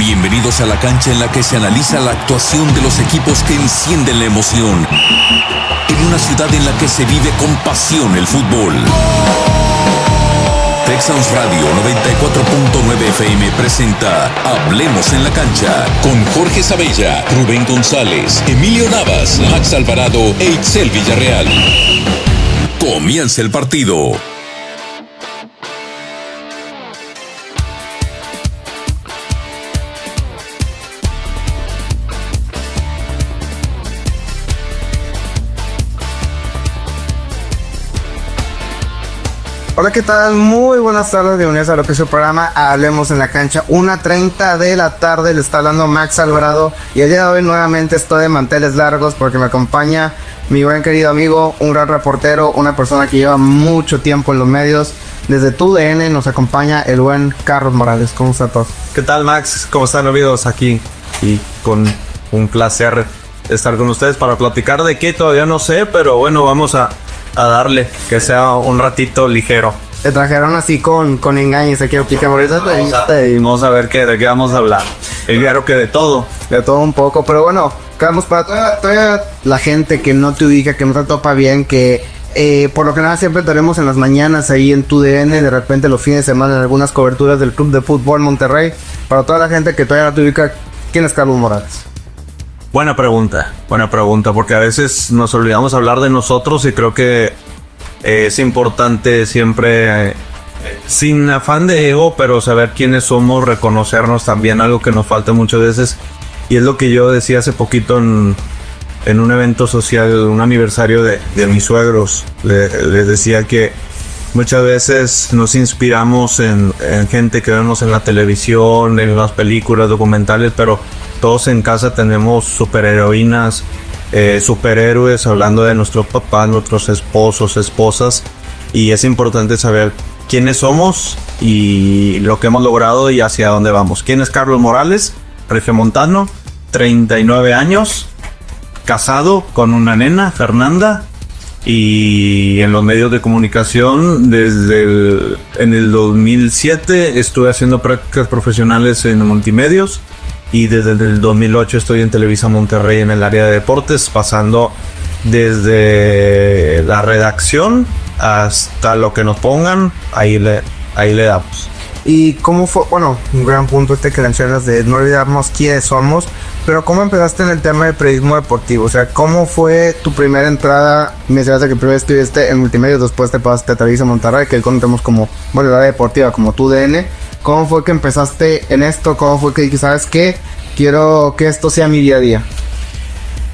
Bienvenidos a la cancha en la que se analiza la actuación de los equipos que encienden la emoción. En una ciudad en la que se vive con pasión el fútbol. Texans Radio 94.9 FM presenta Hablemos en la Cancha con Jorge Sabella, Rubén González, Emilio Navas, Max Alvarado e Itzel Villarreal. Comienza el partido. Hola, ¿qué tal? Muy buenas tardes, bienvenidos a lo que es su programa Hablemos en la Cancha. 1:30 de la tarde, le está hablando Max Alvarado. Y el día de hoy nuevamente estoy de manteles largos porque me acompaña mi buen querido amigo, un gran reportero, una persona que lleva mucho tiempo en los medios. Desde TUDN nos acompaña el buen Carlos Morales. ¿Cómo está todo? ¿Qué tal, Max? ¿Cómo están, amigos? Aquí y con un placer estar con ustedes para platicar de qué todavía no sé, pero bueno, vamos a darle, que sea un ratito ligero. Te trajeron así con engaños aquí a Pica Morales. Vamos a ver de qué vamos a hablar. Claro que de todo un poco, pero bueno, Carlos, para toda la gente que no te ubica, que no te topa bien, que por lo que nada siempre tenemos en las mañanas ahí en TUDN, de repente los fines de semana en algunas coberturas del Club de Fútbol Monterrey. Para toda la gente que todavía no te ubica, ¿quién es Carlos Morales? Buena pregunta, porque a veces nos olvidamos hablar de nosotros y creo que es importante siempre, sin afán de ego, pero saber quiénes somos, reconocernos también, algo que nos falta muchas veces. Y es lo que yo decía hace poquito en un evento social, un aniversario de mis suegros. Les decía que muchas veces nos inspiramos en gente que vemos en la televisión, en las películas, documentales, pero todos en casa tenemos superheroínas, superhéroes, hablando de nuestros papás, nuestros esposos, esposas, y es importante saber quiénes somos y lo que hemos logrado y hacia dónde vamos. ¿Quién es Carlos Morales? Regiomontano, 39 años, casado con una nena, Fernanda, y en los medios de comunicación en el 2007 estuve haciendo prácticas profesionales en multimedios. Y desde el 2008 estoy en Televisa Monterrey en el área de deportes, pasando desde la redacción hasta lo que nos pongan, ahí le damos. ¿Y cómo fue? Bueno, un gran punto que mencionas de no olvidarnos quiénes somos, pero ¿cómo empezaste en el tema de periodismo deportivo? O sea, ¿cómo fue tu primera entrada? Mencionaste que primero estuviste en multimedios, después te pasaste a Televisa Monterrey, que contemos como, bueno, la área deportiva, como TUDN. ¿Cómo fue que empezaste en esto? ¿Cómo fue que dijiste, sabes qué? Quiero que esto sea mi día a día.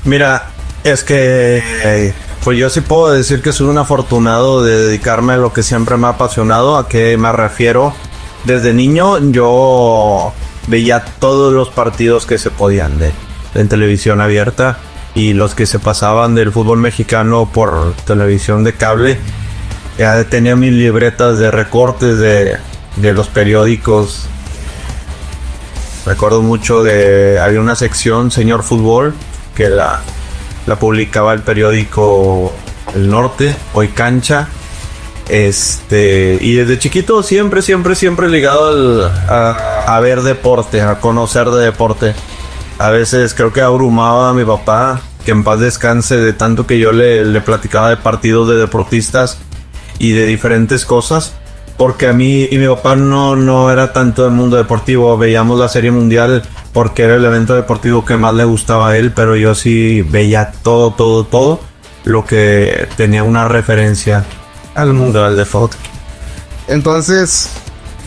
Mira, es que pues yo sí puedo decir que soy un afortunado de dedicarme a lo que siempre me ha apasionado. ¿A qué me refiero? Desde niño yo veía todos los partidos que se podían en televisión abierta y los que se pasaban del fútbol mexicano por televisión de cable. Ya tenía mis libretas de recortes de los periódicos. Recuerdo mucho había una sección Señor Fútbol que la publicaba el periódico El Norte, Hoy Cancha. Y desde chiquito siempre ligado a ver deporte, a conocer de deporte. A veces creo que abrumaba a mi papá, que en paz descanse, de tanto que yo le platicaba de partidos de deportistas y de diferentes cosas. Porque a mí y mi papá no era tanto del mundo deportivo. Veíamos la Serie Mundial porque era el evento deportivo que más le gustaba a él, pero yo sí veía todo lo que tenía una referencia al mundo del deporte. Entonces,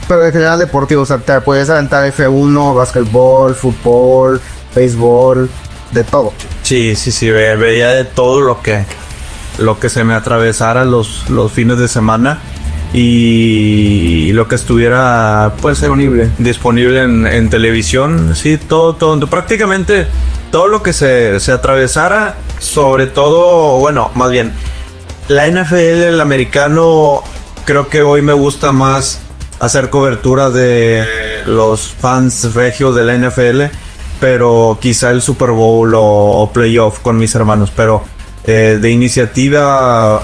pero en general deportivo, o sea, te puedes aventar F1, básquetbol, fútbol, béisbol, de todo. Sí, veía de todo lo que se me atravesara los fines de semana. Y lo que estuviera pues disponible en televisión, sí, todo, prácticamente todo lo que se atravesara, sobre todo, bueno, más bien la NFL, el americano. Creo que hoy me gusta más hacer cobertura de los fans regios de la NFL, pero quizá el Super Bowl o playoff con mis hermanos, pero de iniciativa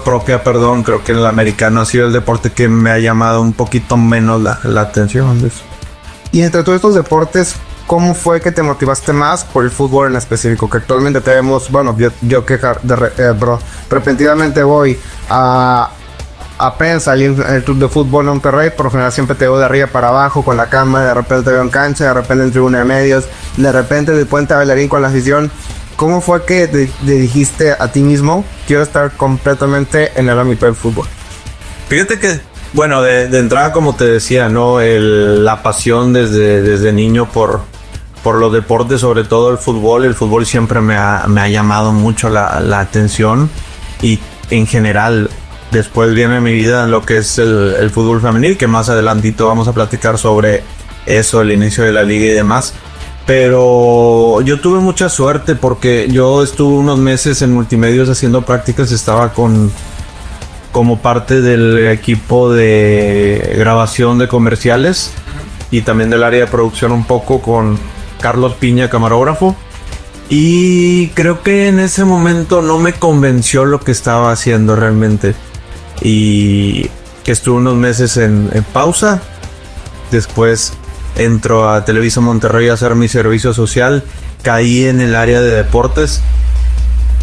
propia, creo que el americano ha sido el deporte que me ha llamado un poquito menos la atención de eso. Y entre todos estos deportes, ¿cómo fue que te motivaste más por el fútbol en específico? Que actualmente tenemos, bueno, yo que repentinamente voy a apenas salí en el club de fútbol Monterrey, por lo general siempre te veo de arriba para abajo con la cámara, de repente te veo en cancha, de repente en tribuna de medios, de repente de puente a bailarín con la afición. ¿Cómo fue que te dijiste a ti mismo, quiero estar completamente en el ámbito del fútbol? Fíjate que, bueno, de entrada, como te decía, ¿no? La pasión desde niño por los deportes, sobre todo el fútbol siempre me ha llamado mucho la atención, y en general después viene mi vida en lo que es el fútbol femenil, que más adelantito vamos a platicar sobre eso, el inicio de la liga y demás. Pero yo tuve mucha suerte porque yo estuve unos meses en multimedios haciendo prácticas, estaba como parte del equipo de grabación de comerciales y también del área de producción un poco con Carlos Piña, camarógrafo. Y creo que en ese momento no me convenció lo que estaba haciendo realmente. Y que estuve unos meses en pausa. Después entro a Televisa Monterrey a hacer mi servicio social. Caí en el área de deportes,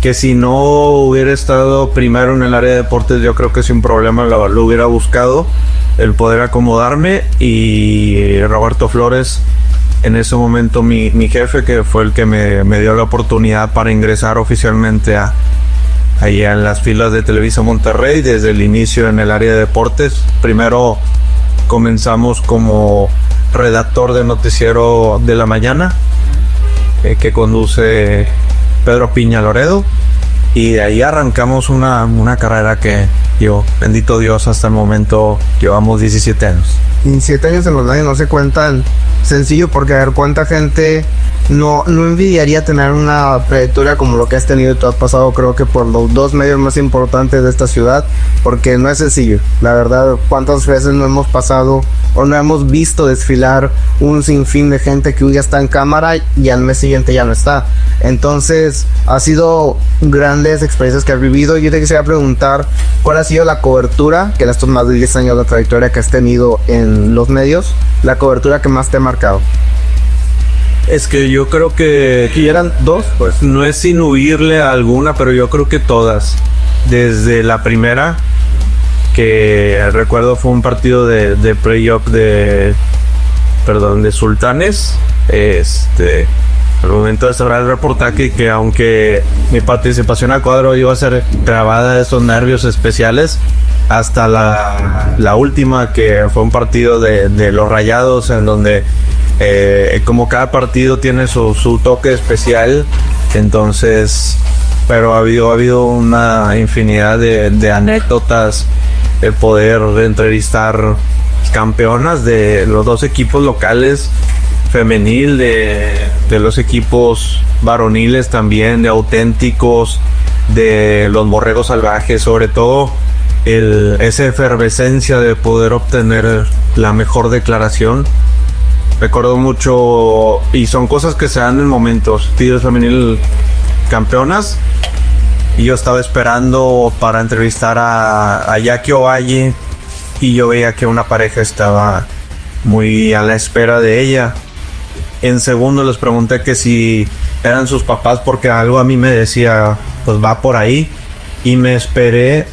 que si no hubiera estado primero en el área de deportes, yo creo que sin problema lo hubiera buscado, el poder acomodarme. Y Roberto Flores, en ese momento mi jefe, que fue el que me dio la oportunidad para ingresar oficialmente ahí en las filas de Televisa Monterrey desde el inicio en el área de deportes. Primero comenzamos como redactor de noticiero de la mañana, que conduce Pedro Piña Loredo, y de ahí arrancamos una carrera que yo, bendito Dios, hasta el momento llevamos 17 años. 17 años en los medios no se cuentan sencillo, porque a ver cuánta gente no envidiaría tener una trayectoria como lo que has tenido. Tú has pasado, creo que por los dos medios más importantes de esta ciudad, porque no es sencillo. La verdad, cuántas veces no hemos pasado o no hemos visto desfilar un sinfín de gente que hoy ya está en cámara y al mes siguiente ya no está. Entonces, ha sido grandes experiencias que has vivido. Yo te quisiera preguntar, ¿cuál ha sido la cobertura, que en estos más de 10 años de trayectoria que has tenido en los medios, la cobertura que más te ha marcado? Es que yo creo que eran dos, pues. No es sin huirle a alguna, pero yo creo que todas. Desde la primera, que recuerdo fue un partido de playoff de Sultanes. Al momento de cerrar el reportaje, que aunque mi participación al cuadro iba a ser grabada de esos nervios especiales, hasta la última, que fue un partido de los Rayados, en donde como cada partido tiene su toque especial. Entonces, pero ha habido una infinidad de anécdotas, el poder entrevistar campeonas de los dos equipos locales femenil, de los equipos varoniles también, de Auténticos, de los Borregos Salvajes, sobre todo esa efervescencia de poder obtener la mejor declaración. Recuerdo mucho, y son cosas que se dan en momentos, Tigres femenil campeonas, y yo estaba esperando para entrevistar a Jackie Ovalle, y yo veía que una pareja estaba muy a la espera de ella. En segundo les pregunté que si eran sus papás, porque algo a mí me decía, pues va por ahí, y me esperé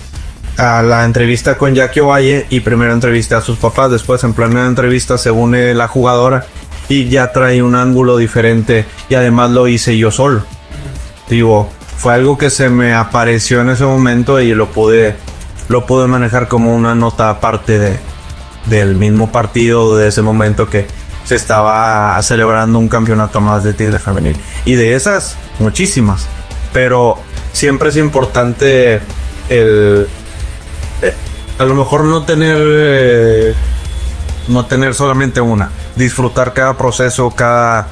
a la entrevista con Jackie Ovalle y primero entrevisté a sus papás. Después, en plena entrevista, se une la jugadora y ya trae un ángulo diferente, y además lo hice yo solo. Digo, fue algo que se me apareció en ese momento y lo pude manejar como una nota aparte del mismo partido, de ese momento que se estaba celebrando un campeonato más de Tigre femenil. Y de esas, muchísimas. Pero siempre es importante a lo mejor no tener solamente una, disfrutar cada proceso, cada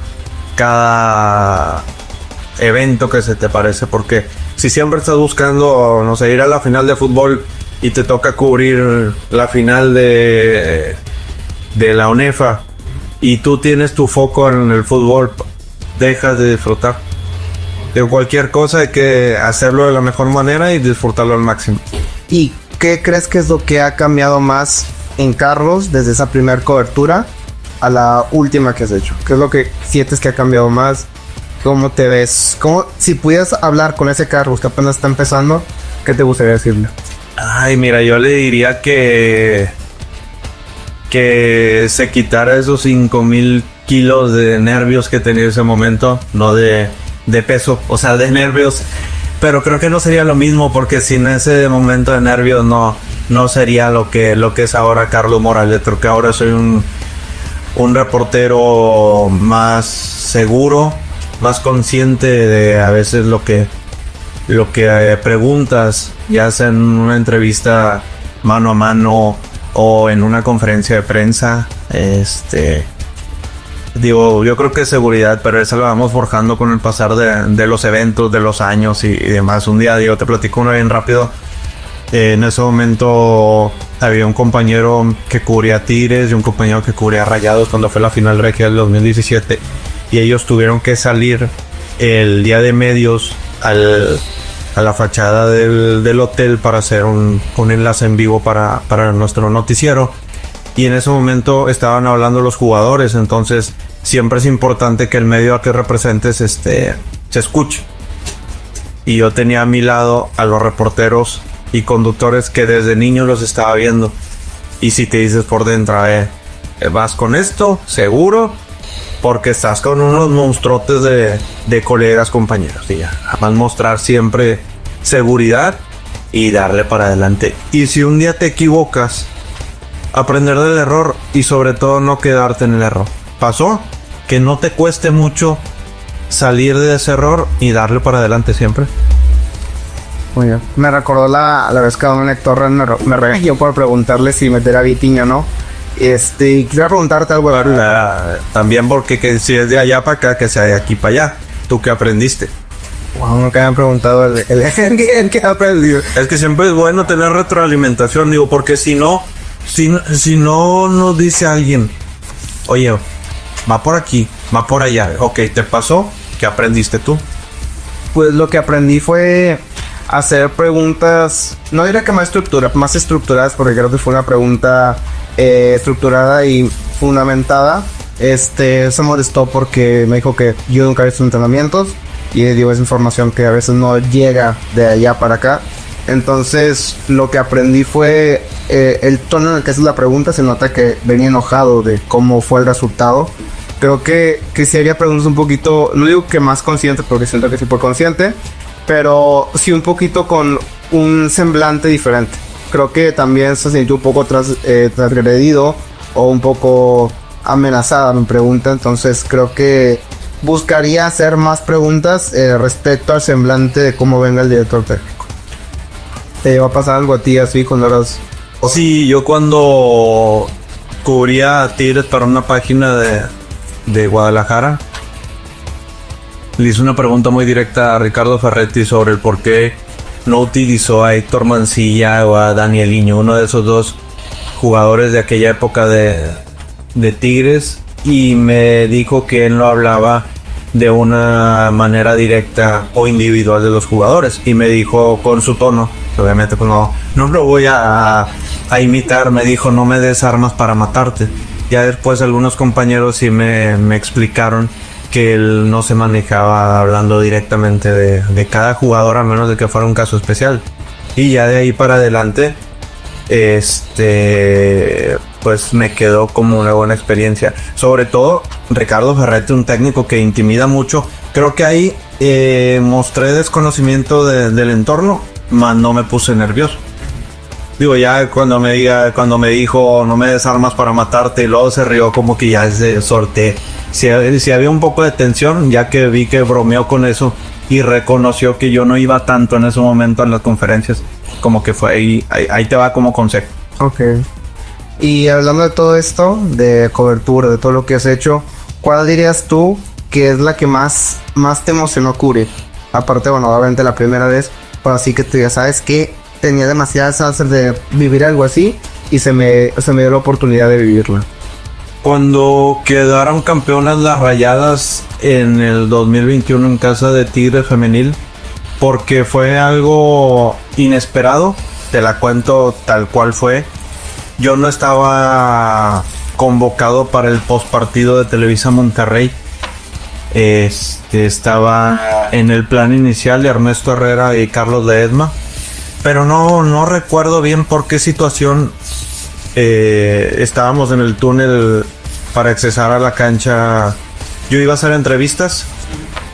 evento que se te parece, porque si siempre estás buscando, no sé, ir a la final de fútbol y te toca cubrir la final de la UNEFA y tú tienes tu foco en el fútbol, dejas de disfrutar. De cualquier cosa hay que hacerlo de la mejor manera y disfrutarlo al máximo. ¿Y qué crees que es lo que ha cambiado más en Carlos desde esa primera cobertura a la última que has hecho? ¿Qué es lo que sientes que ha cambiado más? ¿Cómo te ves? ¿Cómo, si pudieras hablar con ese Carlos que apenas está empezando, qué te gustaría decirle? Ay, mira, yo le diría que se quitara esos 5,000 kilos de nervios que tenía en ese momento, no de peso, o sea, de nervios. Pero creo que no sería lo mismo, porque sin ese momento de nervios no sería lo que es ahora Carlos Morales. Creo que ahora soy un reportero más seguro, más consciente de a veces lo que preguntas, ya sea en una entrevista mano a mano o en una conferencia de prensa. Digo, yo creo que es seguridad, pero eso lo vamos forjando con el pasar de los eventos, de los años y demás. Un día, digo, te platico uno bien rápido. En ese momento había un compañero que cubría Tigres y un compañero que cubría Rayados cuando fue la final regia del 2017. Y ellos tuvieron que salir el día de medios a la fachada del hotel para hacer un enlace en vivo para nuestro noticiero. Y en ese momento estaban hablando los jugadores, entonces siempre es importante que el medio a que representes se escuche. Y yo tenía a mi lado a los reporteros y conductores que desde niños los estaba viendo. Y si te dices por dentro, vas con esto, seguro, porque estás con unos monstruotes de colegas, compañeros. Y ya, van a mostrar siempre seguridad y darle para adelante. Y si un día te equivocas, aprender del error y sobre todo no quedarte en el error. Pasó, que no te cueste mucho salir de ese error y darle para adelante siempre. Muy bien. Me recordó la vez que Dominic Torres me regañó por preguntarle si meter a Vitinho, ¿no? Quisiera preguntarte algo. También porque que si es de allá para acá, que sea de aquí para allá. ¿Tú qué aprendiste? Wow, nunca me han preguntado el que ha aprendido. Es que siempre es bueno tener retroalimentación, digo, porque si no nos dice alguien, oye, va por aquí, va por allá, ok, ¿te pasó? ¿Qué aprendiste tú? Pues lo que aprendí fue hacer preguntas, no diría que más estructuradas, porque creo que fue una pregunta estructurada y fundamentada. Se molestó porque me dijo que yo nunca he visto entrenamientos y dio esa información que a veces no llega de allá para acá. Entonces lo que aprendí fue el tono en el que haces la pregunta. Se nota que venía enojado de cómo fue el resultado. Creo que si haría preguntas un poquito, no digo que más consciente, porque siento que sí fue consciente, pero sí un poquito con un semblante diferente. Creo que también se sintió un poco transgredido o un poco amenazada mi pregunta. Entonces creo que buscaría hacer más preguntas respecto al semblante de cómo venga el director técnico. ¿Te va a pasar algo a ti así cuando eras...? Sí, yo cuando cubría Tigres para una página de Guadalajara, le hice una pregunta muy directa a Ricardo Ferretti sobre el por qué no utilizó a Héctor Mancilla o a Danielinho, uno de esos dos jugadores de aquella época de Tigres, y me dijo que él no hablaba de una manera directa o individual de los jugadores, y me dijo con su tono, obviamente pues no lo voy a imitar, me dijo: no me des armas para matarte. Ya después algunos compañeros sí me explicaron que él no se manejaba hablando directamente de cada jugador, a menos de que fuera un caso especial. Y ya de ahí para adelante pues me quedó como una buena experiencia. Sobre todo Ricardo Ferretti, un técnico que intimida mucho. Creo que ahí mostré desconocimiento del entorno, mas no me puse nervioso. Digo, ya cuando me dijo no me des armas para matarte, y luego se rió, como que ya se sorteé. Si había un poco de tensión, ya que vi que bromeó con eso y reconoció que yo no iba tanto en ese momento en las conferencias, como que fue ahí te va como consejo. Ok. Y hablando de todo esto, de cobertura, de todo lo que has hecho, ¿cuál dirías tú que es la que más te emocionó cubrir? Aparte, bueno, obviamente la primera vez, pero así que tú ya sabes que tenía demasiadas ansias de vivir algo así y se me dio la oportunidad de vivirla. Cuando quedaron campeonas las Rayadas en el 2021 en casa de Tigres Femenil, porque fue algo inesperado, te la cuento tal cual fue. Yo no estaba convocado para el postpartido de Televisa Monterrey. Estaba en el plan inicial de Ernesto Herrera y Carlos Ledesma, pero no recuerdo bien por qué situación estábamos en el túnel para accesar a la cancha. Yo iba a hacer entrevistas,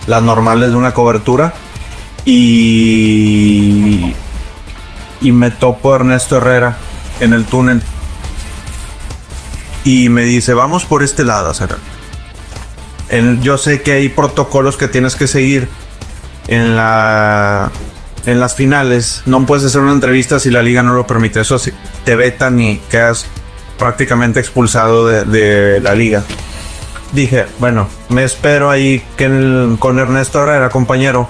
las normales de una cobertura, y me topo Ernesto Herrera en el túnel y me dice, vamos por este lado, yo sé que hay protocolos que tienes que seguir en las finales. No puedes hacer una entrevista si la liga no lo permite. Eso sí, te vetan y quedas prácticamente expulsado de la liga. Dije, bueno, me espero ahí con Ernesto Herrera, compañero.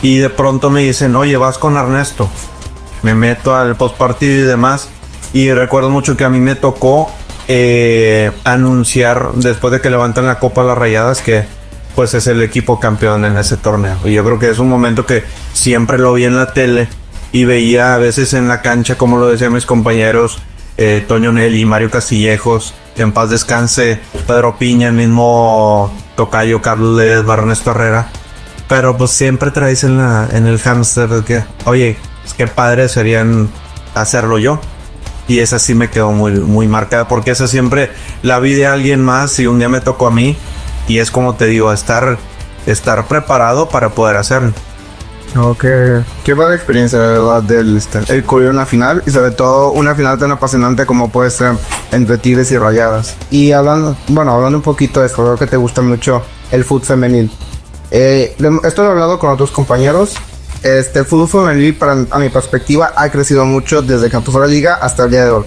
Y de pronto me dicen, oye, vas con Ernesto. Me meto al postpartido y demás. Y recuerdo mucho que a mí me tocó anunciar, después de que levantan la Copa Las Rayadas, que pues es el equipo campeón en ese torneo. Y yo creo que es un momento que siempre lo vi en la tele y veía a veces en la cancha, como lo decían mis compañeros, Toño Nelly, Mario Castillejos, en paz descanse, Pedro Piña, el mismo tocayo Carlos Ledesma, Ernesto Herrera. Pero pues siempre traes en el hámster de que, oye, qué padre serían hacerlo yo. Y esa sí me quedó muy, muy marcada, porque esa siempre la vi de alguien más y un día me tocó a mí. Y es como te digo, estar preparado para poder hacerlo. Ok, qué buena experiencia, la verdad, el cubrir una final, y sobre todo una final tan apasionante como puede ser entre Tigres y Rayadas. Y hablando un poquito de esto, creo que te gusta mucho el fútbol femenil. Esto lo he hablado con otros compañeros. El fútbol femenil, a mi perspectiva, ha crecido mucho desde que empezó la liga hasta el día de hoy.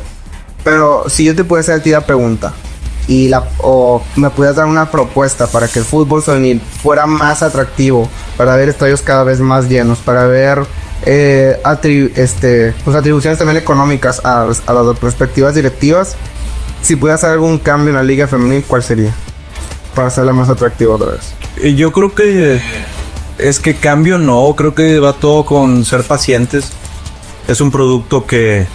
Pero si yo te pudiera hacer a ti la pregunta, o me pudieras dar una propuesta para que el fútbol femenil fuera más atractivo, para ver estadios cada vez más llenos, para ver atribuciones también económicas a las respectivas directivas, si pudieras hacer algún cambio en la liga femenil, ¿cuál sería? Para hacerla más atractiva otra vez. Yo creo que es que cambio no, creo que va todo con ser pacientes. Es un producto que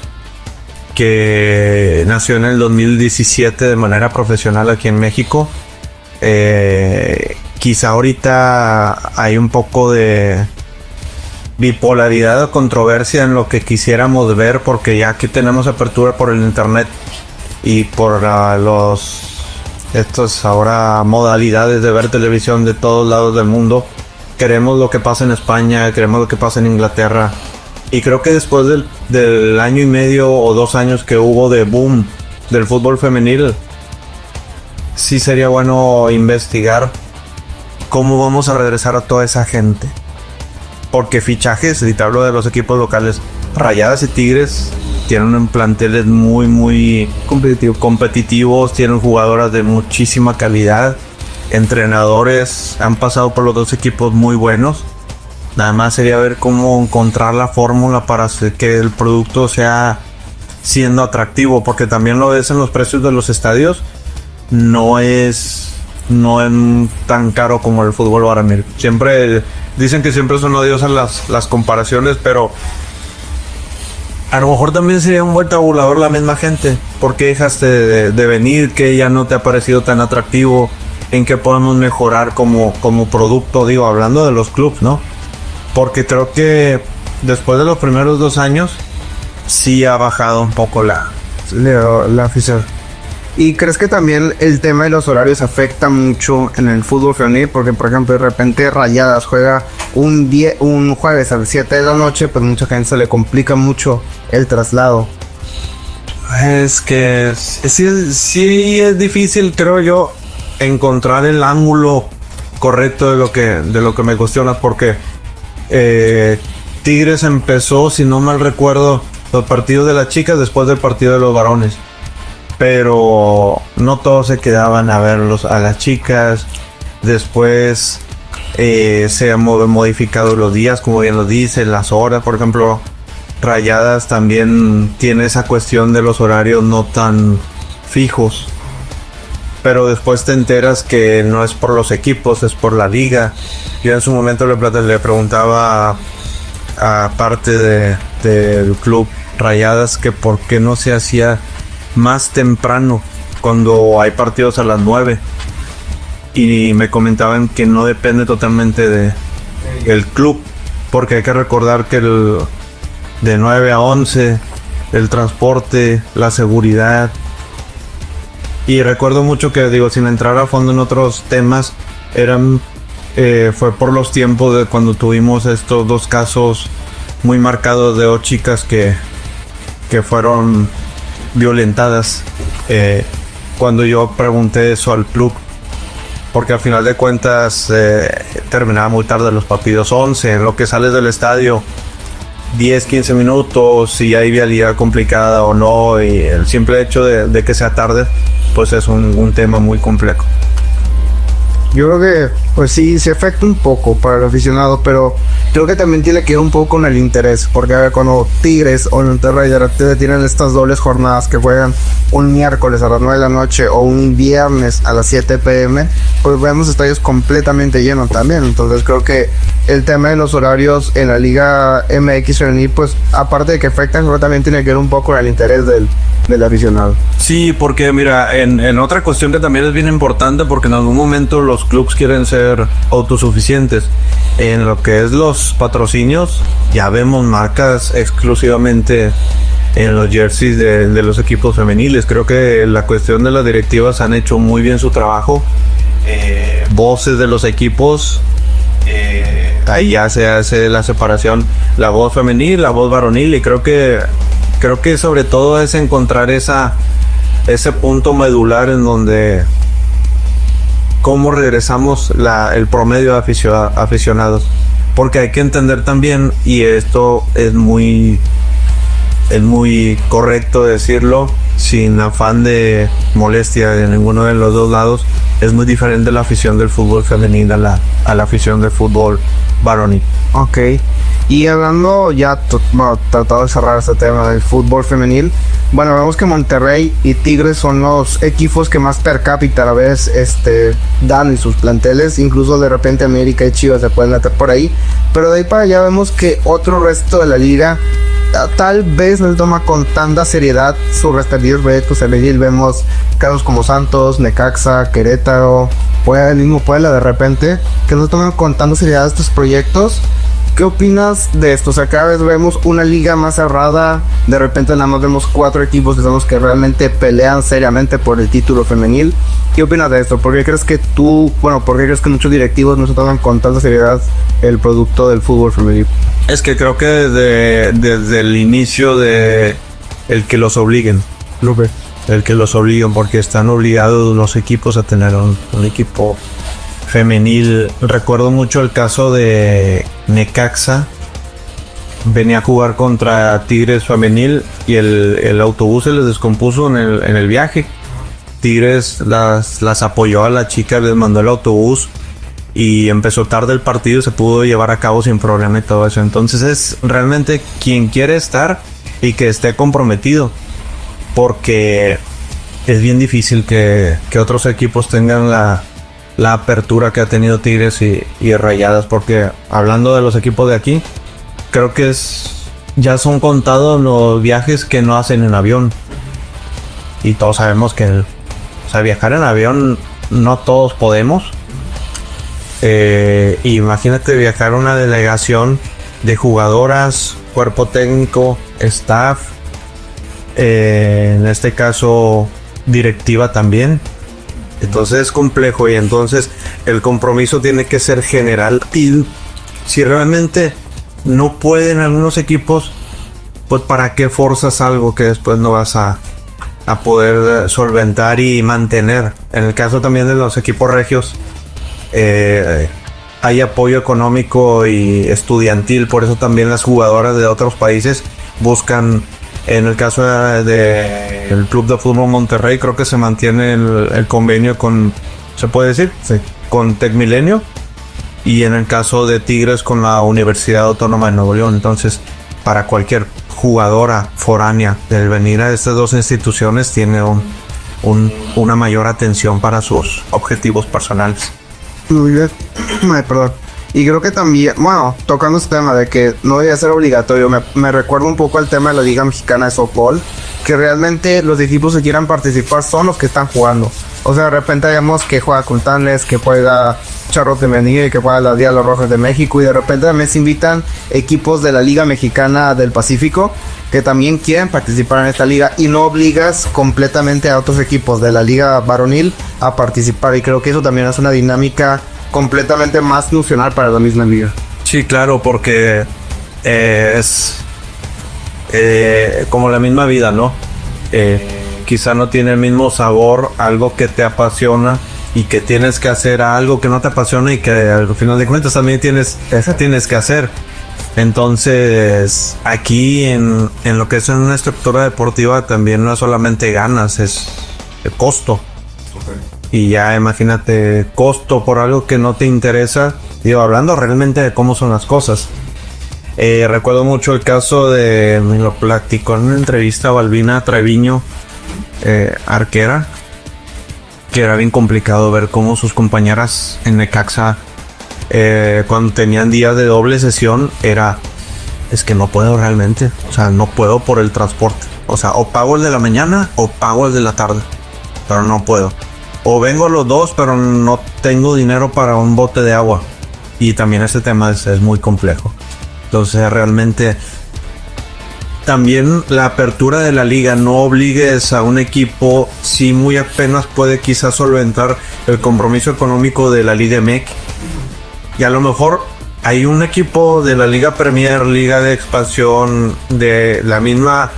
nació en el 2017 de manera profesional aquí en México. Quizá ahorita hay un poco de bipolaridad o controversia en lo que quisiéramos ver, porque ya que tenemos apertura por el internet y por estos ahora modalidades de ver televisión de todos lados del mundo, queremos lo que pasa en España, queremos lo que pasa en Inglaterra. Y creo que después del año y medio o 2 años que hubo de boom del fútbol femenil, sí sería bueno investigar cómo vamos a regresar a toda esa gente. Porque fichajes, si te hablo de los equipos locales, Rayadas y Tigres tienen planteles muy, muy competitivos, tienen jugadoras de muchísima calidad, entrenadores, han pasado por los 2 equipos muy buenos. Nada más sería ver cómo encontrar la fórmula para hacer que el producto sea siendo atractivo, porque también lo ves en los precios de los estadios, no es tan caro como el fútbol varonil. Siempre dicen que siempre son odiosas las comparaciones, pero a lo mejor también sería un buen tabulador la misma gente. ¿Por qué dejaste de venir? ¿Qué ya no te ha parecido tan atractivo? ¿En qué podemos mejorar como producto? Digo, hablando de los clubes, ¿no? Porque creo que después de los primeros 2 años sí ha bajado un poco la afición. ¿Y crees que también el tema de los horarios afecta mucho en el fútbol femenil? Porque, por ejemplo, de repente Rayadas juega un jueves a las 7 de la noche, pues mucha gente se le complica mucho el traslado. Es que sí es difícil, creo yo, encontrar el ángulo correcto de lo que me cuestionas, porque Tigres empezó, si no mal recuerdo, los partidos de las chicas después del partido de los varones, pero no todos se quedaban a verlos a las chicas. Después se han modificado los días, como bien lo dice, las horas. Por ejemplo, Rayadas también tiene esa cuestión de los horarios no tan fijos, pero después te enteras que no es por los equipos, es por la liga. Yo en su momento le preguntaba a parte del club Rayadas que por qué no se hacía más temprano cuando hay partidos a las 9. Y me comentaban que no depende totalmente del club, porque hay que recordar que de 9 a 11, el transporte, la seguridad. Y recuerdo mucho que, digo, sin entrar a fondo en otros temas, fue por los tiempos de cuando tuvimos estos 2 casos muy marcados de 2 chicas que fueron violentadas. Cuando yo pregunté eso al club, porque al final de cuentas terminaba muy tarde los partidos, 11, en lo que sales del estadio 10, 15 minutos, si hay vialidad complicada o no, y el simple hecho de que sea tarde, pues es un tema muy complejo. Yo creo que, pues sí, se afecta un poco para el aficionado, pero creo que también tiene que ver un poco con el interés, porque a ver, cuando Tigres o Monterrey de repente tienen estas dobles jornadas que juegan un miércoles a las 9 de la noche o un viernes a las 7 p.m., pues vemos estadios completamente llenos también. Entonces creo que el tema de los horarios en la Liga MX femenil, pues aparte de que afectan, creo que también tiene que ver un poco con el interés del aficionado. Sí, porque mira, en otra cuestión que también es bien importante, porque en algún momento los clubes quieren ser autosuficientes. En lo que es los patrocinios, ya vemos marcas exclusivamente en los jerseys de los equipos femeniles. Creo que la cuestión de las directivas han hecho muy bien su trabajo. Voces de los equipos, ahí ya se hace la separación, la voz femenil, la voz varonil, y creo que sobre todo es encontrar ese punto medular en donde cómo regresamos el promedio de aficionados, porque hay que entender también, y esto es muy correcto decirlo sin afán de molestia de ninguno de los dos lados, es muy diferente la afición del fútbol femenil a la afición del fútbol varonil. Ok, y hablando ya, tratado de cerrar este tema del fútbol femenil, bueno, vemos que Monterrey y Tigres son los equipos que más per cápita a la vez dan en sus planteles. Incluso de repente América y Chivas se pueden meter por ahí, pero de ahí para allá vemos que otro resto de la liga tal vez no toma con tanta seriedad sus respectivos proyectos femenil. Vemos casos como Santos, Necaxa, Querétaro, el mismo Puebla de repente, que no toman con tanta seriedad estos proyectos. ¿Qué opinas de esto? O sea, cada vez vemos una liga más cerrada, de repente nada más vemos 4 equipos que son los que realmente pelean seriamente por el título femenil. ¿Qué opinas de esto? ¿Por qué crees que muchos directivos no se toman con tanta seriedad el producto del fútbol femenil? Es que creo que desde el inicio de el que los obliguen, porque están obligados los equipos a tener un equipo femenil. Recuerdo mucho el caso de Necaxa, venía a jugar contra Tigres femenil y el autobús se les descompuso en el viaje. Tigres las apoyó a las chicas, les mandó el autobús y empezó tarde el partido, se pudo llevar a cabo sin problema y todo eso. Entonces es realmente quien quiere estar y que esté comprometido, porque es bien difícil que otros equipos tengan la apertura que ha tenido Tigres y Rayadas, porque hablando de los equipos de aquí, creo que ya son contados los viajes que no hacen en avión, y todos sabemos que viajar en avión no todos podemos. Imagínate viajar una delegación de jugadoras, cuerpo técnico, staff, en este caso directiva también. Entonces es complejo, y entonces el compromiso tiene que ser general, y si realmente no pueden algunos equipos, pues para qué forzas algo que después no vas a poder solventar y mantener. En el caso también de los equipos regios, hay apoyo económico y estudiantil, por eso también las jugadoras de otros países buscan. En el caso del Club de Fútbol Monterrey, creo que se mantiene el convenio con, ¿se puede decir? Sí. Con Tecmilenio, y en el caso de Tigres con la Universidad Autónoma de Nuevo León. Entonces, para cualquier jugadora foránea del venir a estas dos instituciones, tiene una mayor atención para sus objetivos personales. Muy bien. Ay, perdón. Y creo que también, bueno, tocando este tema de que no debía ser obligatorio, me recuerda un poco al tema de la Liga Mexicana de Softball, que realmente los equipos que quieran participar son los que están jugando. O sea, de repente vemos que juega Sultanes, que juega Charros de Menille, que juega las Diablos Rojos de México, y de repente también se invitan equipos de la Liga Mexicana del Pacífico que también quieren participar en esta liga, y no obligas completamente a otros equipos de la Liga Varonil a participar, y creo que eso también es una dinámica completamente más funcional para la misma liga. Sí, claro, porque es como la misma vida, ¿no? Quizá no tiene el mismo sabor algo que te apasiona y que tienes que hacer a algo que no te apasiona y que al final de cuentas también tienes que hacer. Entonces, aquí en lo que es en una estructura deportiva también no es solamente ganas, es el costo. Y ya imagínate, costo por algo que no te interesa. Digo, hablando realmente de cómo son las cosas. Recuerdo mucho el caso de, me lo platicó en una entrevista, Balbina Treviño, arquera, que era bien complicado ver cómo sus compañeras en Necaxa, cuando tenían días de doble sesión, es que no puedo realmente, o sea, no puedo por el transporte. O sea, o pago el de la mañana o pago el de la tarde, pero no puedo. O vengo los dos, pero no tengo dinero para un bote de agua. Y también este tema es muy complejo. Entonces realmente también la apertura de la liga, no obligues a un equipo si muy apenas puede quizás solventar el compromiso económico de la Liga MEC. Y a lo mejor hay un equipo de la Liga Premier, Liga de Expansión, de la misma...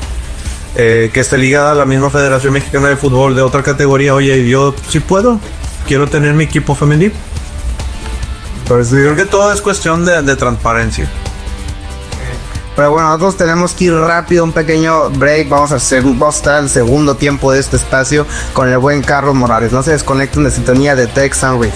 que esté ligada a la misma Federación Mexicana de Fútbol de otra categoría. Oye, yo sí puedo, quiero tener mi equipo femenil. Pero creo que todo es cuestión de transparencia. Pero bueno, nosotros tenemos que ir rápido, un pequeño break. Vamos a estar en el segundo tiempo de este espacio con el buen Carlos Morales. No se desconecten de sintonía de Texan Radio.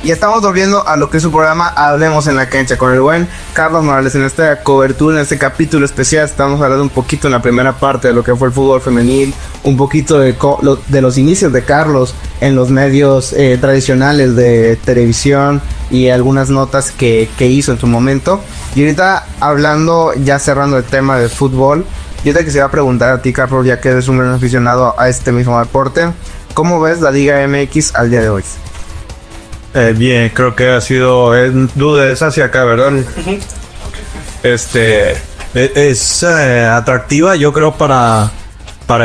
Y estamos volviendo a lo que es su programa Hablemos en la Cancha con el buen Carlos Morales. En esta cobertura, en este capítulo especial, estamos hablando un poquito en la primera parte de lo que fue el fútbol femenil, un poquito de los inicios de Carlos en los medios tradicionales de televisión y algunas notas que hizo en su momento. Y ahorita hablando, ya cerrando el tema del fútbol, yo te quisiera preguntar a ti, Carlos, ya que eres un gran aficionado a este mismo deporte, ¿cómo ves la Liga MX al día de hoy? Bien, creo que ha sido duda es hacia acá, ¿verdad? Es atractiva, yo creo, para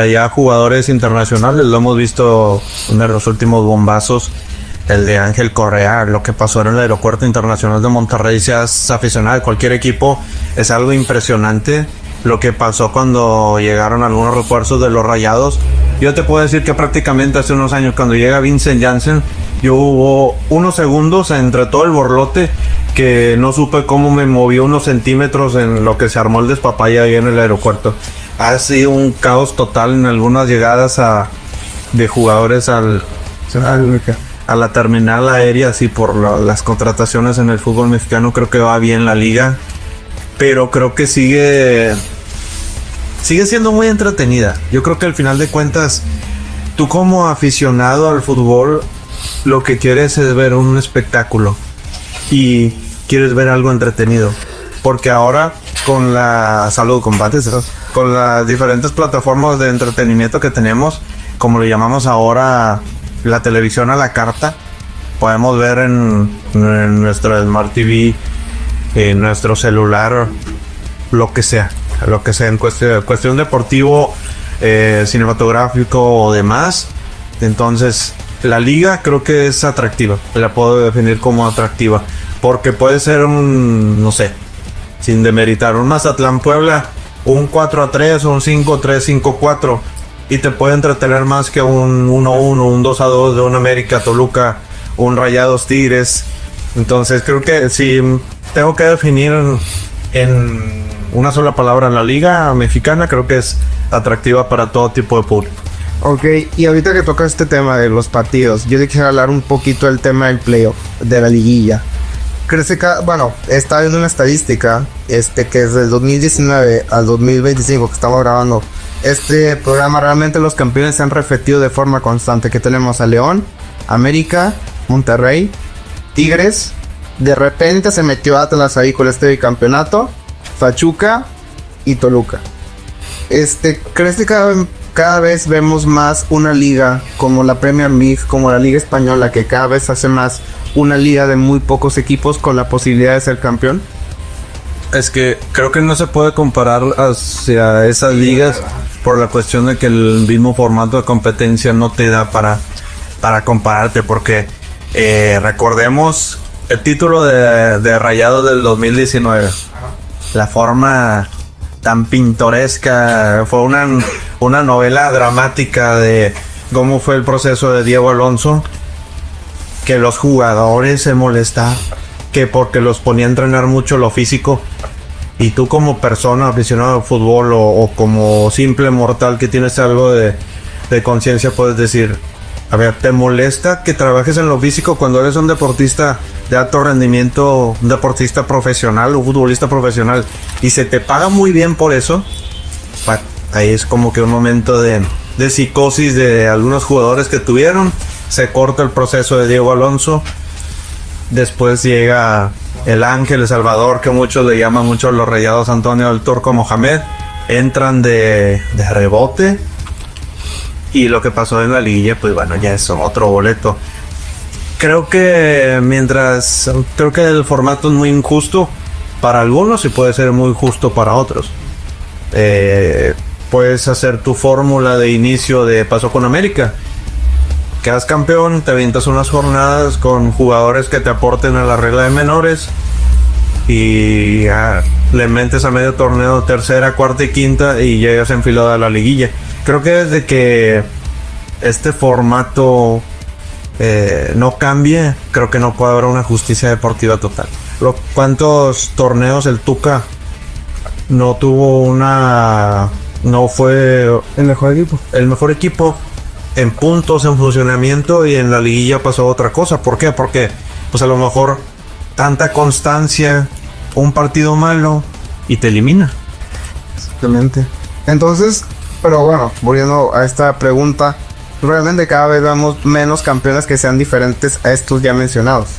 ya jugadores internacionales. Lo hemos visto en los últimos bombazos, el de Ángel Correa, lo que pasó en el Aeropuerto Internacional de Monterrey. Seas aficionado de cualquier equipo, es algo impresionante lo que pasó cuando llegaron algunos refuerzos de los Rayados. Yo te puedo decir que prácticamente hace unos años, cuando llega Vincent Janssen, yo hubo unos segundos entre todo el borlote que no supe cómo me moví unos centímetros en lo que se armó el despapalle ahí en el aeropuerto. Ha sido un caos total en algunas llegadas de jugadores a la terminal aérea, así por las contrataciones en el fútbol mexicano. Creo que va bien la liga, pero creo que sigue siendo muy entretenida. Yo creo que al final de cuentas, tú como aficionado al fútbol, lo que quieres es ver un espectáculo y quieres ver algo entretenido, porque ahora con la con las diferentes plataformas de entretenimiento que tenemos, como le llamamos ahora la televisión a la carta, podemos ver en nuestro Smart TV, en nuestro celular, lo que sea en cuestión deportivo, cinematográfico o demás. Entonces la liga creo que es atractiva, la puedo definir como atractiva, porque puede ser no sé, sin demeritar, un Mazatlán Puebla, un 4-3 o un 5-3, 5-4, y te puede entretener más que un 1-1, un 2-2 de un América Toluca, un Rayados Tigres. Entonces creo que si tengo que definir en una sola palabra, la liga mexicana creo que es atractiva para todo tipo de público. Ok, y ahorita que toca este tema de los partidos, yo te quisiera hablar un poquito del tema del playoff, de la liguilla. ¿Crees que está viendo una estadística que es del 2019 al 2025 que estamos grabando este programa? Realmente los campeones se han repetido de forma constante, que tenemos a León, América, Monterrey, Tigres, de repente se metió Atlas ahí con este bicampeonato, Pachuca y Toluca. ¿Crees que cada vez vemos más una liga como la Premier League, como la Liga Española, que cada vez hace más una liga de muy pocos equipos con la posibilidad de ser campeón? Es que creo que no se puede comparar hacia esas ligas por la cuestión de que el mismo formato de competencia no te da para compararte, porque recordemos el título de Rayados del 2019, la forma tan pintoresca, fue una novela dramática de cómo fue el proceso de Diego Alonso, que los jugadores se molestaban, que porque los ponía a entrenar mucho lo físico, y tú como persona aficionado al fútbol o como simple mortal que tienes algo de conciencia, puedes decir, a ver, ¿te molesta que trabajes en lo físico cuando eres un deportista de alto rendimiento, un deportista profesional, un futbolista profesional, y se te paga muy bien por eso? Bueno, ahí es como que un momento de psicosis de algunos jugadores que tuvieron. Se corta el proceso de Diego Alonso. Después llega el Ángel, el Salvador, que muchos le llaman mucho los Rayados, Antonio del Turco Mohamed. Entran de rebote. Y lo que pasó en la liguilla, pues bueno, ya es otro boleto. Creo que el formato es muy injusto para algunos y puede ser muy justo para otros. Puedes hacer tu fórmula de inicio de pasó con América. Quedas campeón, te avientas unas jornadas con jugadores que te aporten a la regla de menores y le metes a medio torneo tercera, cuarta y quinta y llegas enfilado a la liguilla. Creo que desde que este formato no cambie, creo que no puede haber una justicia deportiva total. ¿Cuántos torneos el Tuca no tuvo no fue el mejor equipo? El mejor equipo en puntos, en funcionamiento, y en la liguilla pasó otra cosa. ¿Por qué? Porque pues a lo mejor tanta constancia, un partido malo y te elimina. Exactamente. Entonces, pero bueno, volviendo a esta pregunta, realmente cada vez vemos menos campeones que sean diferentes a estos ya mencionados.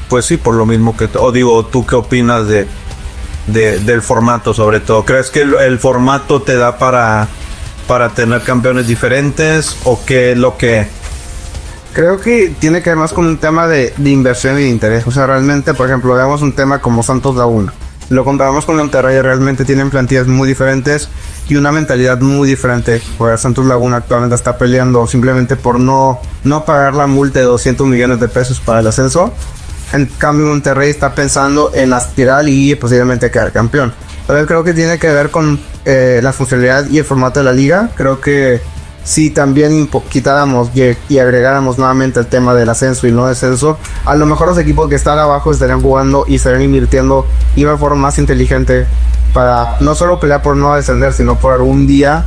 Pues sí, por lo mismo que... O digo, ¿tú qué opinas del formato sobre todo? ¿Crees que el formato te da para tener campeones diferentes? ¿O qué es lo que...? Creo que tiene que ver más con un tema de inversión y de interés. O sea, realmente, por ejemplo, veamos un tema como Santos Laguna. Lo comparamos con Monterrey, realmente tienen plantillas muy diferentes y una mentalidad muy diferente. Pues Santos Laguna actualmente está peleando simplemente por no pagar la multa de 200 millones de pesos para el ascenso. En cambio, Monterrey está pensando en aspirar y posiblemente quedar campeón. Entonces creo que tiene que ver con la funcionalidad y el formato de la liga. Creo que si también quitáramos y agregáramos nuevamente el tema del ascenso y no descenso, a lo mejor los equipos que están abajo estarían jugando y estarían invirtiendo de una forma más inteligente para no solo pelear por no descender, sino por algún día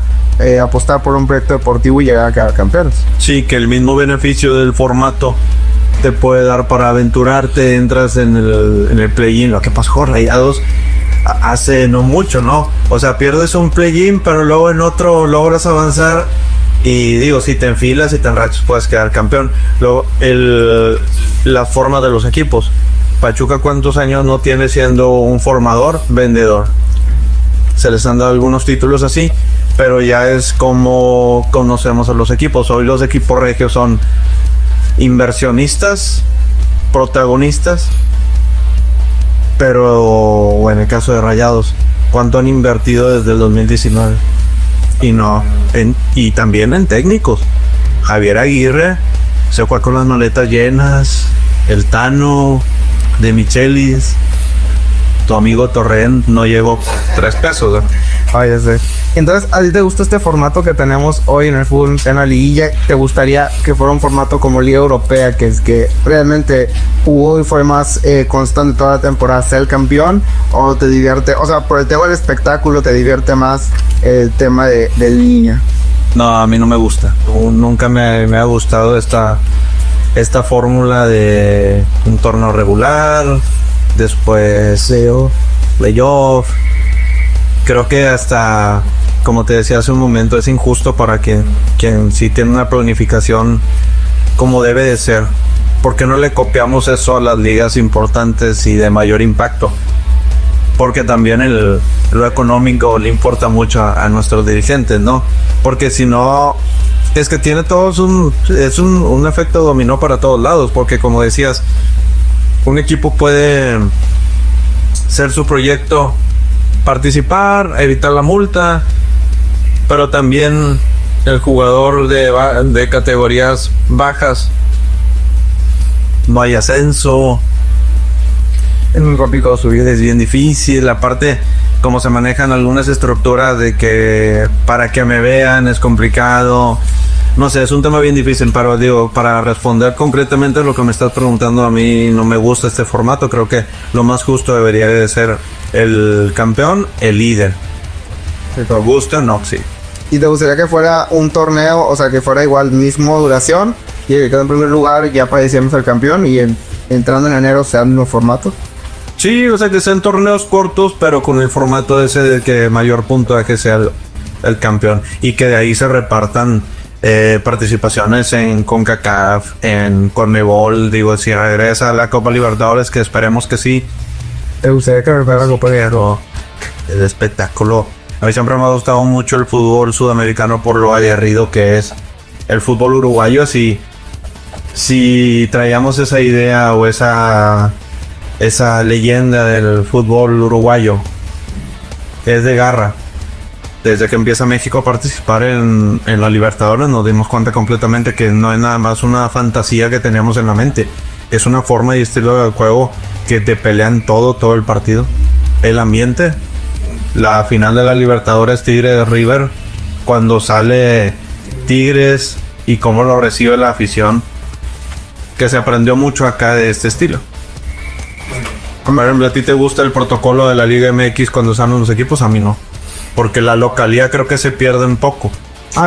apostar por un proyecto deportivo y llegar a quedar campeones. Sí, que el mismo beneficio del formato te puede dar para aventurarte, entras en el play-in. Lo que pasó con Rayados hace no mucho, ¿no? O sea, pierdes un play-in, pero luego en otro logras avanzar. Y digo, si te enfilas y te enrachas, puedes quedar campeón. Luego, la forma de los equipos. Pachuca, ¿cuántos años no tiene siendo un formador, vendedor? Se les han dado algunos títulos así, pero ya es como conocemos a los equipos. Hoy los equipos regios son inversionistas, protagonistas, pero en el caso de Rayados, ¿cuánto han invertido desde el 2019? Y también en técnicos. Javier Aguirre se fue con las maletas llenas, el Tano, De Michelis, tu amigo Torrent no llevó 3 pesos, ¿no? Ay, ya sé. Entonces, ¿a ti te gusta este formato que tenemos hoy en el fútbol, en la liguilla? ¿Te gustaría que fuera un formato como Liga Europea, que es que realmente jugó y fue más constante toda la temporada, ser el campeón? ¿O te divierte, o sea, por el tema del espectáculo, te divierte más el tema de línea? No, a mí no me gusta. Nunca me ha gustado esta fórmula de un torneo regular, después playoff. Creo que hasta, como te decía hace un momento, es injusto para quien sí tiene una planificación como debe de ser. ¿Por qué no le copiamos eso a las ligas importantes y de mayor impacto? Porque también lo económico le importa mucho a nuestros dirigentes, ¿no? Porque si no, es que tiene todos un efecto dominó para todos lados. Porque como decías, un equipo puede ser su proyecto, participar, evitar la multa, pero también el jugador de categorías bajas, no hay ascenso, es muy complicado subir, es bien difícil. Aparte, como se manejan algunas estructuras de que para que me vean es complicado, no sé, es un tema bien difícil. Pero digo, para responder concretamente a lo que me estás preguntando, a mí no me gusta este formato. Creo que lo más justo debería de ser el campeón, el líder. ¿Te gusta? No, sí. ¿Y te gustaría que fuera un torneo, o sea, que fuera igual mismo duración y el que quedó en primer lugar ya padecíamos al campeón y entrando en enero sea el mismo formato? Sí, o sea, que sean torneos cortos, pero con el formato ese de que mayor puntaje sea el campeón, y que de ahí se repartan participaciones en CONCACAF, en CONMEBOL. Digo, si regresa a la Copa Libertadores, que esperemos que sí. ¿Te gustaría que regrese a la Copa Libertadores? El espectáculo. A mí siempre me ha gustado mucho el fútbol sudamericano por lo aguerrido que es. El fútbol uruguayo, si traíamos esa idea o esa leyenda del fútbol uruguayo, es de garra. Desde que empieza México a participar en la Libertadores, nos dimos cuenta completamente que no es nada más una fantasía que teníamos en la mente. Es una forma y estilo de juego que te pelean todo el partido. El ambiente, la final de la Libertadores, Tigres River, cuando sale Tigres y cómo lo recibe la afición, que se aprendió mucho acá de este estilo. Por ejemplo, ¿a ti te gusta el protocolo de la Liga MX cuando salen los equipos? A mí no, porque la localidad creo que se pierde un poco.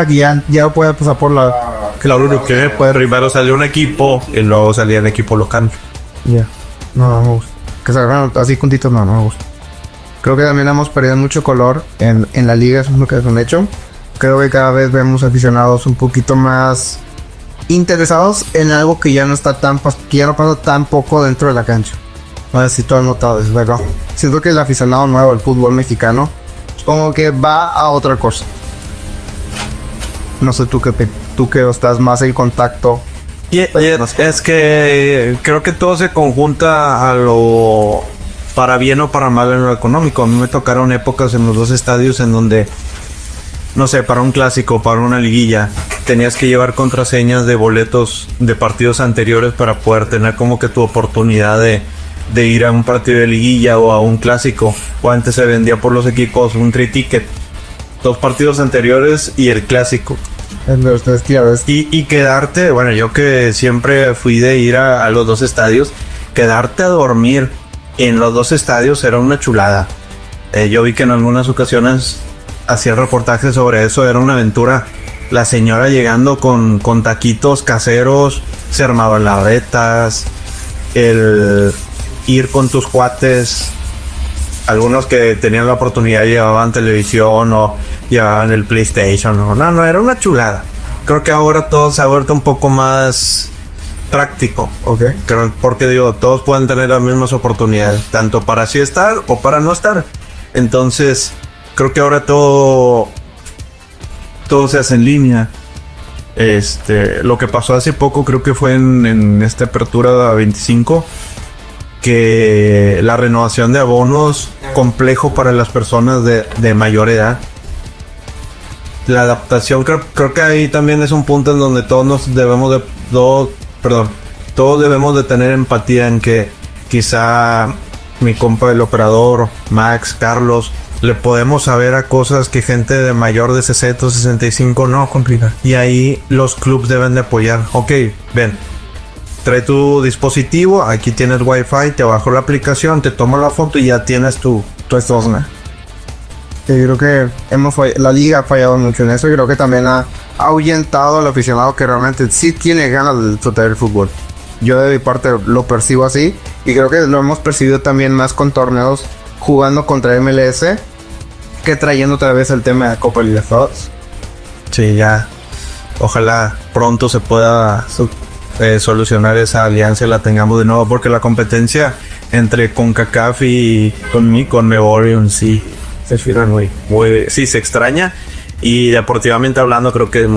Ya puede pasar por la... Claro, que pues primero salió un equipo y luego salía el equipo local. Ya. No me gusta. Que salgan así juntitos, no me gusta. Creo que también hemos perdido mucho color en la liga, eso es lo que es un hecho. Creo que cada vez vemos aficionados un poquito más interesados en algo que ya no está que ya no pasa tan poco dentro de la cancha. No sé si tú has notado eso, ¿verdad? Siento que el aficionado nuevo del fútbol mexicano como que va a otra cosa. No sé tú que estás más en contacto. Es que creo que todo se conjunta a lo para bien o para mal en lo económico. A mí me tocaron épocas en los dos estadios en donde, no sé, para un clásico, para una liguilla, tenías que llevar contraseñas de boletos de partidos anteriores para poder tener como que tu oportunidad de ir a un partido de liguilla o a un clásico. O antes se vendía por los equipos un free ticket, 2 partidos anteriores y el clásico. Y quedarte, bueno, yo que siempre fui de ir a los dos estadios, quedarte a dormir en los dos estadios era una chulada. Yo vi que en algunas ocasiones hacía reportajes sobre eso, era una aventura. La señora llegando con taquitos caseros, se armaban las retas, el ir con tus cuates, algunos que tenían la oportunidad llevaban televisión o llevaban el PlayStation, no, era una chulada. Creo que ahora todo se ha vuelto un poco más práctico. Okay. Creo, porque digo, todos pueden tener las mismas oportunidades, tanto para así estar o para no estar. Entonces, creo que ahora todo se hace en línea. Lo que pasó hace poco, creo que fue en esta apertura 25, que la renovación de abonos complejo para las personas de mayor edad. La adaptación, creo que ahí también es un punto en donde todos debemos de tener empatía en que quizá mi compa el operador, Max, Carlos, le podemos saber a cosas que gente de mayor de 60 o 65 no complica. Y ahí los clubs deben de apoyar. Ok, ven, trae tu dispositivo, aquí tienes wifi, te bajo la aplicación, te tomo la foto y ya tienes tu zona. Yo creo que la liga ha fallado mucho en eso. Yo creo que también ha ahuyentado al aficionado que realmente sí tiene ganas de disfrutar el fútbol. Yo de mi parte lo percibo así y creo que lo hemos percibido también más con torneos jugando contra MLS que trayendo otra vez el tema de Copa Libertadores. Sí, ya. Ojalá pronto se pueda solucionar esa alianza y la tengamos de nuevo, porque la competencia entre CONCACAF y Conmebol sí se fijan muy, sí se extraña, y deportivamente hablando creo que es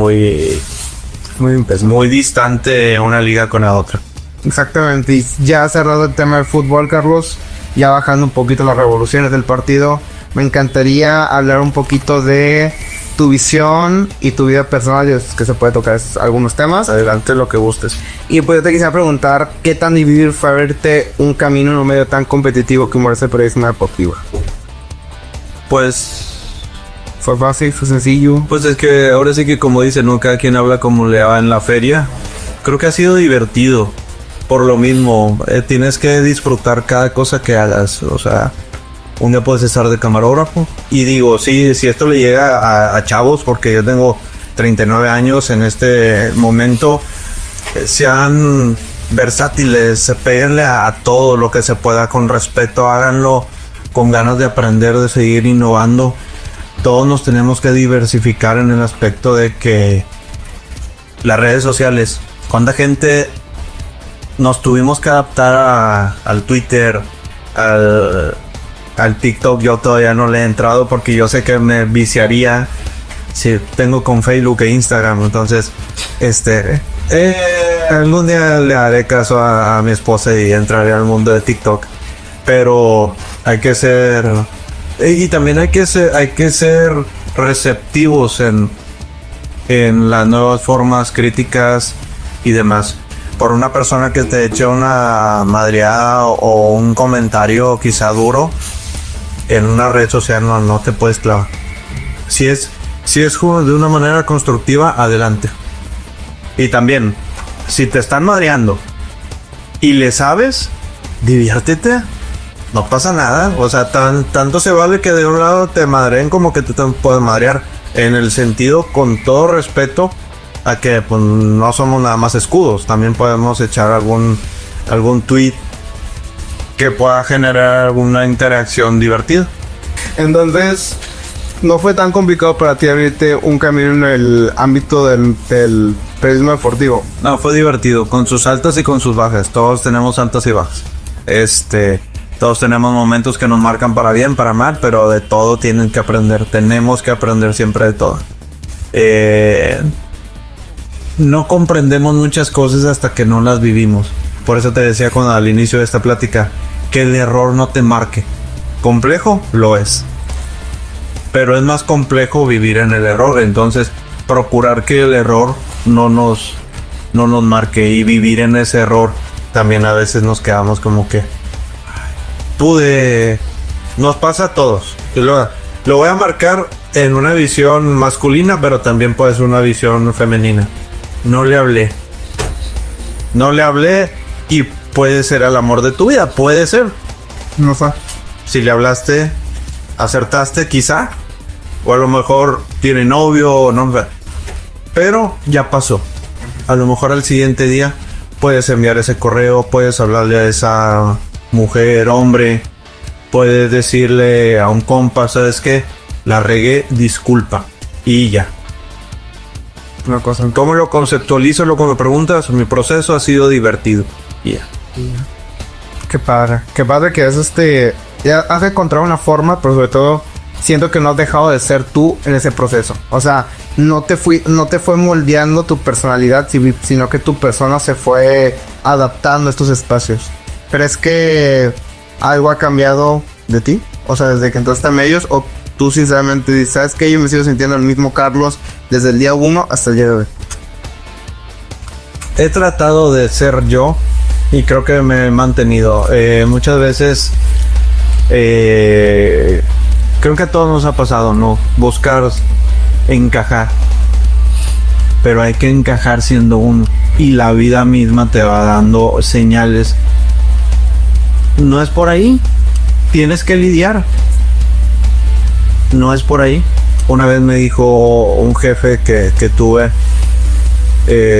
muy distante una liga con la otra. Exactamente. Y ya cerrado el tema del fútbol, Carlos, ya bajando un poquito las revoluciones del partido, me encantaría hablar un poquito de tu visión y tu vida personal. Yo sé que se puede tocar algunos temas. Adelante, lo que gustes. Y pues yo te quisiera preguntar, ¿qué tan difícil fue verte un camino en un medio tan competitivo como es el periodismo deportivo? Pues ¿fue fácil? ¿Fue sencillo? Pues es que ahora sí que, como dicen, ¿no? Cada quien habla como le va en la feria. Creo que ha sido divertido. Por lo mismo, tienes que disfrutar cada cosa que hagas. O sea, un día puedes estar de camarógrafo. Y digo, si esto le llega a chavos, porque yo tengo 39 años en este momento, sean versátiles, péguenle a todo lo que se pueda con respeto, háganlo con ganas de aprender, de seguir innovando. Todos nos tenemos que diversificar en el aspecto de que las redes sociales, cuánta gente nos tuvimos que adaptar al Twitter, al TikTok. Yo todavía no le he entrado porque yo sé que me viciaría si tengo con Facebook e Instagram. Entonces, algún día le haré caso a mi esposa y entraré al mundo de TikTok. Pero hay que ser, y también hay que ser receptivos en las nuevas formas críticas y demás. Por una persona que te eche una madreada o un comentario quizá duro en una red social, no te puedes clavar. Si es de una manera constructiva, adelante. Y también, si te están madreando y le sabes, diviértete. No pasa nada. O sea, tanto se vale que de un lado te madreen como que te pueden madrear. En el sentido, con todo respeto a que pues, no somos nada más escudos. También podemos echar algún tweet que pueda generar alguna interacción divertida. Entonces, no fue tan complicado para ti abrirte un camino en el ámbito del periodismo deportivo. No, fue divertido, con sus altas y con sus bajas. Todos tenemos altas y bajas. Todos tenemos momentos que nos marcan para bien, para mal, pero de todo tienen que aprender. Tenemos que aprender siempre de todo. No comprendemos muchas cosas hasta que no las vivimos. Por eso te decía al inicio de esta plática, que el error no te marque. ¿Complejo? Lo es. Pero es más complejo vivir en el error. Entonces, procurar que el error no nos marque, y vivir en ese error. También a veces nos quedamos como que nos pasa a todos. Lo voy a marcar en una visión masculina, pero también puede ser una visión femenina. No le hablé y puede ser el amor de tu vida, puede ser. No sé. Si le hablaste, acertaste quizá, o a lo mejor tiene novio o no, pero ya pasó. A lo mejor al siguiente día puedes enviar ese correo, puedes hablarle a esa mujer, hombre, puedes decirle a un compa, ¿sabes qué? La regué, disculpa, y ya. Una cosa. ¿Cómo lo conceptualizo? Lo que me preguntas, mi proceso ha sido divertido. Ya. Qué padre que es ya has encontrado una forma, pero sobre todo siento que no has dejado de ser tú en ese proceso. O sea, no te fue moldeando tu personalidad, sino que tu persona se fue adaptando a estos espacios. ¿Crees que algo ha cambiado de ti? O sea, desde que entraste a medios, o tú sinceramente dices, ¿sabes qué? Yo me sigo sintiendo el mismo Carlos desde el día 1 hasta el día de hoy. He tratado de ser yo y creo que me he mantenido. Muchas veces creo que a todos nos ha pasado, ¿no? Buscar encajar. Pero hay que encajar siendo uno. Y la vida misma te va dando señales. No es por ahí. Tienes que lidiar. No es por ahí. Una vez me dijo un jefe que tuve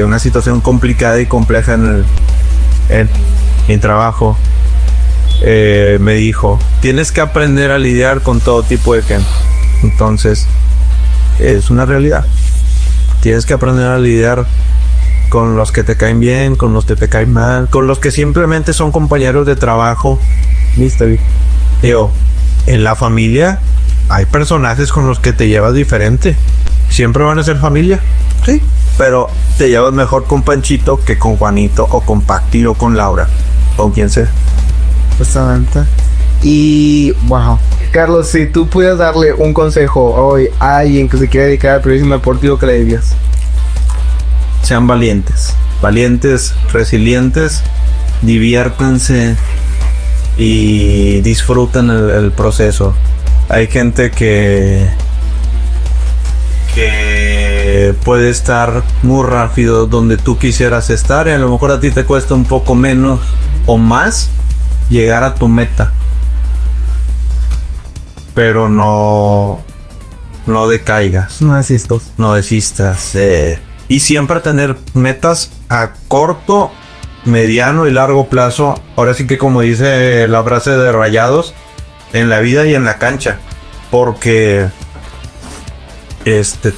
una situación complicada y compleja en mi trabajo. Me dijo, tienes que aprender a lidiar con todo tipo de gente. Entonces, es una realidad. Tienes que aprender a lidiar con los que te caen bien, con los que te caen mal, con los que simplemente son compañeros de trabajo. ¿Viste? Digo, en la familia hay personajes con los que te llevas diferente. Siempre van a ser familia, sí, pero te llevas mejor con Panchito que con Juanito, o con Pacti, o con Laura, o quien sea. Justamente. Y wow, Carlos, si tú pudieras darle un consejo hoy a alguien que se quiere dedicar al periodismo deportivo, ¿qué le dirías? Sean valientes, resilientes, diviértanse y disfruten el proceso. Hay gente que puede estar muy rápido donde tú quisieras estar, y a lo mejor a ti te cuesta un poco menos o más llegar a tu meta. Pero no decaigas. No desistas. No desistas. Y siempre tener metas a corto, mediano y largo plazo. Ahora sí que, como dice la frase de Rayados, en la vida y en la cancha. Porque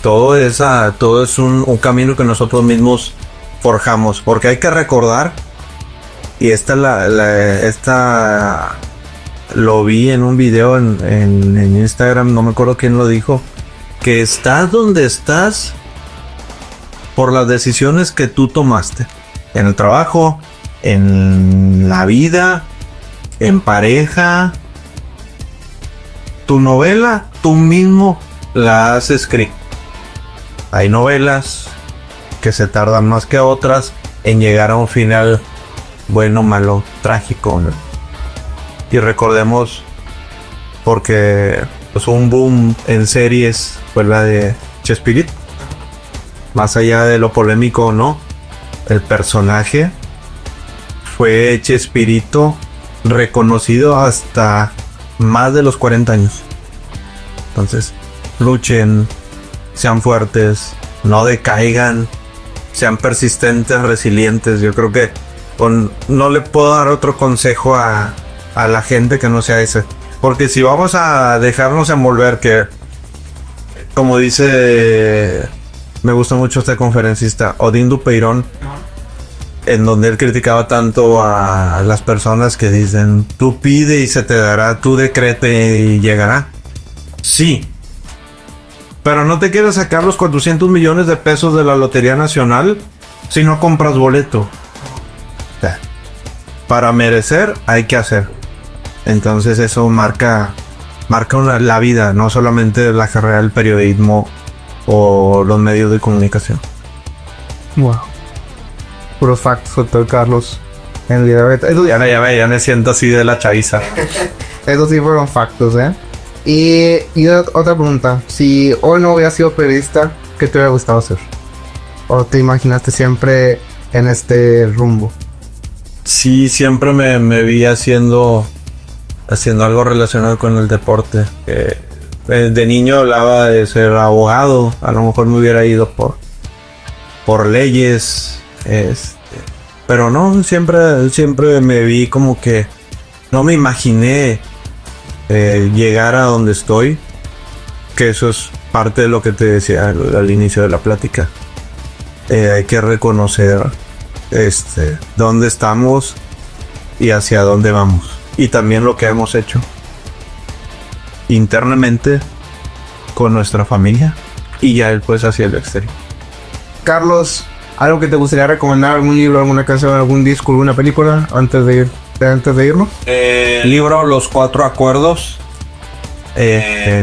todo es un camino que nosotros mismos forjamos. Porque hay que recordar, y esta lo vi en un video en Instagram, no me acuerdo quién lo dijo, que estás donde estás por las decisiones que tú tomaste. En el trabajo, en la vida, en pareja. Tu novela, tú mismo la has escrito. Hay novelas que se tardan más que otras en llegar a un final bueno, malo, trágico, ¿no? Y recordemos, porque pues, un boom en series fue la de Chespirito. Más allá de lo polémico o no, el personaje fue Chespirito, reconocido hasta más de los 40 años. Entonces, luchen, sean fuertes, no decaigan, sean persistentes, resilientes. Yo creo que no le puedo dar otro consejo a a la gente que no sea ese. Porque si vamos a dejarnos envolver, que como dice, me gusta mucho este conferencista, Odín Dupeirón, en donde él criticaba tanto a las personas que dicen, tú pide y se te dará, tú decrete y llegará. Sí, pero no te quieres sacar los 400 millones de pesos de la Lotería Nacional si no compras boleto. O sea, para merecer hay que hacer. Entonces eso marca la vida, no solamente la carrera del periodismo o los medios de comunicación. Wow. Puros factos, doctor Carlos. En realidad, eso, Ya me siento así de la chaviza. esos sí fueron factos, ¿eh? Y otra pregunta. Si hoy no hubiera sido periodista, ¿qué te hubiera gustado hacer? ¿O te imaginaste siempre en este rumbo? Sí, siempre me vi haciendo algo relacionado con el deporte. De niño hablaba de ser abogado, a lo mejor me hubiera ido por leyes, pero no, siempre me vi como que no me imaginé llegar a donde estoy, que eso es parte de lo que te decía al inicio de la plática. Hay que reconocer dónde estamos y hacia dónde vamos. Y también lo que hemos hecho internamente con nuestra familia y ya después hacia el exterior. Carlos, ¿algo que te gustaría recomendar? ¿Algún libro, alguna canción, algún disco, alguna película antes de irnos? Libro Los Cuatro Acuerdos.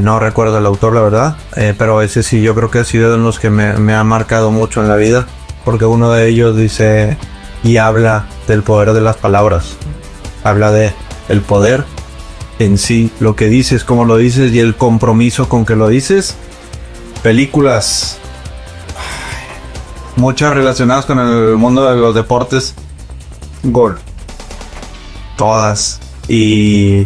No recuerdo el autor, la verdad. Pero ese sí, yo creo que ha sido de los que me ha marcado mucho en la vida. Porque uno de ellos dice y habla del poder de las palabras. Habla de el poder en sí, lo que dices, cómo lo dices y el compromiso con que lo dices. Películas, muchas relacionadas con el mundo de los deportes. Gol. Todas. Y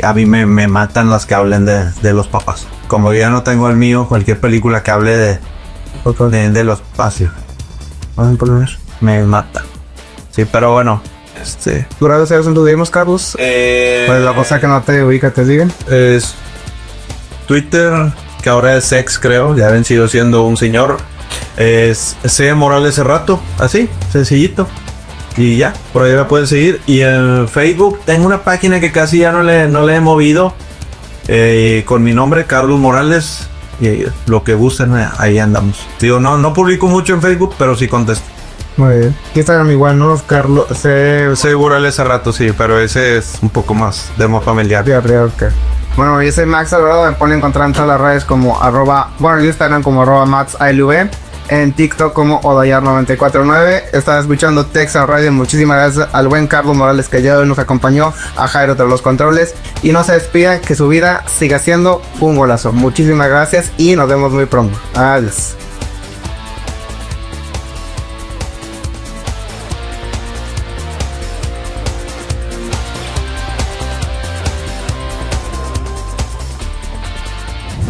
a mí me matan las que hablen de los papás. Como ya no tengo el mío, cualquier película que hable de los espacios me mata. Sí, pero bueno. ¿Tus redes sociales en tu dimos, Carlos? Pues la cosa que no te ubica, te siguen. Es Twitter, que ahora es ex, creo. Ya ven, sigo siendo un señor. Es C. Morales Cerrato, así, sencillito. Y ya, por ahí me pueden seguir. Y en Facebook tengo una página que casi ya no le he movido. Con mi nombre, Carlos Morales. Y lo que gusten, ahí andamos. Digo, no publico mucho en Facebook, pero sí contesto. Muy bien. Instagram igual, ¿no? Carlos, Seguro ese rato, sí, pero ese es un poco más demo familiar. Okay. Bueno, yo soy Max Alvarado, me pueden encontrar en todas las redes como en Instagram como @MaxALV, en TikTok como Odayar949. Estaba escuchando Texas Radio. Muchísimas gracias al buen Carlos Morales que ya hoy nos acompañó, a Jairo de los controles, y no se despida, que su vida siga siendo un golazo. Muchísimas gracias y nos vemos muy pronto. Adiós.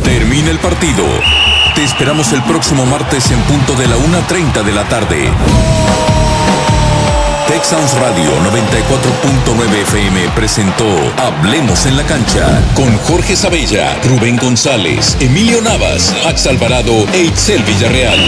Termina el partido. Te esperamos el próximo martes en punto de la 1:30 de la tarde. Texans Radio 94.9 FM presentó Hablemos en la Cancha con Jorge Sabella, Rubén González, Emilio Navas, Max Alvarado e Itzel Villarreal.